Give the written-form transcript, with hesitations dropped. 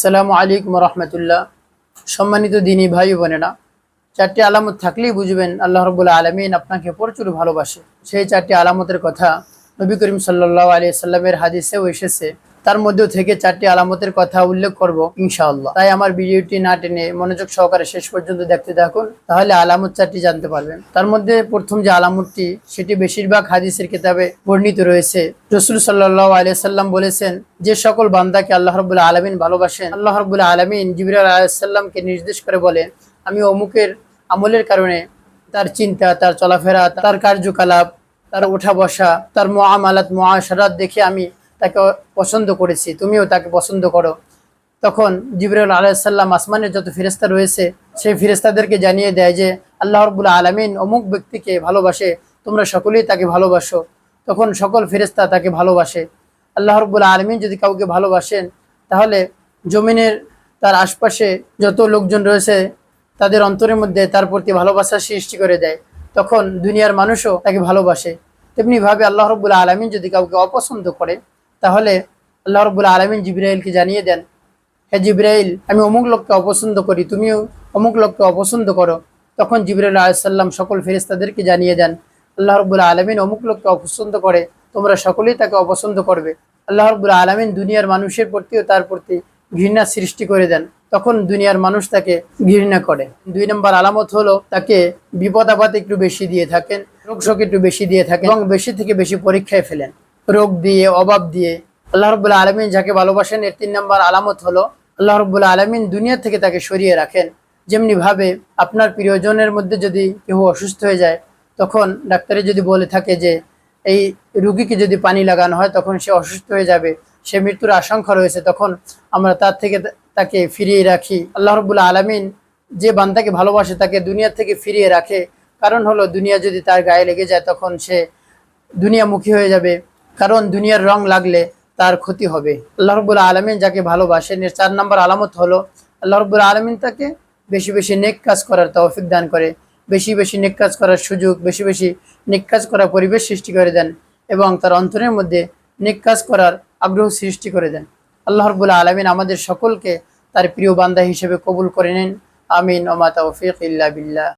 আসসালামু আলাইকুম রহমতুল্লাহ। সম্মানিত দিনী ভাই বোনেরা, চারটি আলামত থাকলেই বুঝবেন আল্লাহ রাব্বুল আলামিন আপনাকে প্রচুর ভালোবাসে। সেই চারটি আলামতের কথা নবী করিম সাল্লাল্লাহু আলাইহি সাল্লামের হাদিসেও এসেছে। তার মধ্যে থেকে চারটি আলামতের কথা উল্লেখ করব ইনশাআল্লাহ। তাই আমার ভিডিওটি না টেনে মনোযোগ সহকারে শেষ পর্যন্ত দেখতে থাকুন, তাহলে আলামত চারটি জানতে পারবেন। তার মধ্যে প্রথম যে আলামতটি, সেটি বেশিরভাগ হাদিসের কিতাবে বর্ণিত রয়েছে। রাসূল সাল্লাল্লাহু আলাইহি সাল্লাম বলেছেন, যে সকল বান্দাকে আল্লাহ রাব্বুল আলামিন ভালোবাসেন, আল্লাহ রাব্বুল আলামিন জিবরাইল আলাইহিস সালামকে নির্দেশ করে বলেন, আমি অমুকের আমলের কারণে তার চিন্তা, তার চলাফেরা, তার কার্যকলাপ, তার ওঠা বসা, তার মুআমালাত মুআশারাত দেখে আমি তাকে পছন্দ করেছি, তুমিও তাকে পছন্দ করো। তখন জিবরাইল আলাইহিস সালাম আসমানের যত ফেরেশতা রয়েছে সেই ফেরেশতাদেরকে জানিয়ে দেয় যে আল্লাহ রাব্বুল আলামিন অমুক ব্যক্তিকে ভালোবাসে, তোমরা সকলেই তাকে ভালোবাসো। তখন সকল ফেরেশতা তাকে ভালোবাসে। আল্লাহ রাব্বুল আলামিন যদি কাউকে ভালোবাসেন, তাহলে জমিনের তার আশপাশে যত লোকজন রয়েছে তাদের অন্তরের মধ্যে তার প্রতি ভালোবাসা সৃষ্টি করে দেয়। তখন দুনিয়ার মানুষও তাকে ভালোবাসে। তেমনি ভাবে আল্লাহ রাব্বুল আলামিন যদি কাউকে অপছন্দ করে, তাহলে আল্লাহ রাব্বুল আলামিন জিবরাইলকে জানিয়ে দেন, হে জিবরাইল, আমি অমুক লোককে অপছন্দ করি, তুমিও অমুক লোককে অপছন্দ করো। তখন জিবরাইল আলাইহিস সালাম সকল ফেরেশতাদেরকে জানিয়ে দেন, আল্লাহ রাব্বুল আলামিন অমুক লোককে অপছন্দ করে, তোমরা সকলেই তাকে অপছন্দ করবে। আল্লাহ রাব্বুল আলামিন দুনিয়ার মানুষের প্রতিও তার প্রতি ঘৃণা সৃষ্টি করে দেন। তখন দুনিয়ার মানুষ তাকে ঘৃণা করে। 2 নম্বর আলামত হলো, তাকে বিপদ আপদ একটু বেশি দিয়ে থাকেন, রোগ শোক একটু বেশি দিয়ে থাকেন এবং বেশি থেকে বেশি পরীক্ষায় ফেলেন, রোগ দিয়ে, অভাব দিয়ে। আল্লাহ রাব্বুল আলামিন যাকে ভালোবাসেন, এর 3 নম্বর আলামত হলো আল্লাহ রাব্বুল আলামিন দুনিয়া থেকে তাকে সরিয়ে রাখেন। যেমনি ভাবে আপনার প্রিয়জনের মধ্যে যদি কেউ অসুস্থ হয়ে যায়, তখন ডাক্তারে যদি বলে থাকে যে এই রুগীকে যদি পানি লাগানো হয় তখন সে অসুস্থ হয়ে যাবে, সে মৃত্যুর আশঙ্কা রয়েছে, তখন আমরা তার থেকে তাকে ফিরিয়ে রাখি। আল্লাহ রাব্বুল আলামিন যে বান্দাকে ভালোবাসে তাকে দুনিয়া থেকে ফিরিয়ে রাখে। কারণ হলো, দুনিয়া যদি তার গায়ে লেগে যায় তখন সে দুনিয়ামুখী হয়ে যাবে, কারণ দুনিয়ার রং লাগলে তার ক্ষতি হবে। আল্লাহ রাব্বুল আলামিন যাকে ভালোবাসেন, এর 4 নম্বর আলামত হলো আল্লাহ রাব্বুল আলামিন তাকে বেশি বেশি নেক কাজ করার তৌফিক দান করে, বেশি বেশি নেক কাজ করার সুযোগ, বেশি বেশি নেক কাজ করার পরিবেশ সৃষ্টি করে দেন এবং তার অন্তরের মধ্যে নেক কাজ করার আগ্রহ সৃষ্টি করে দেন। আল্লাহ রাব্বুল আলামিন আমাদের সকলকে তার প্রিয় বান্দা হিসেবে কবুল করে নিন। আমিন। ওয়া মা তাওফীক ইল্লা বিল্লাহ।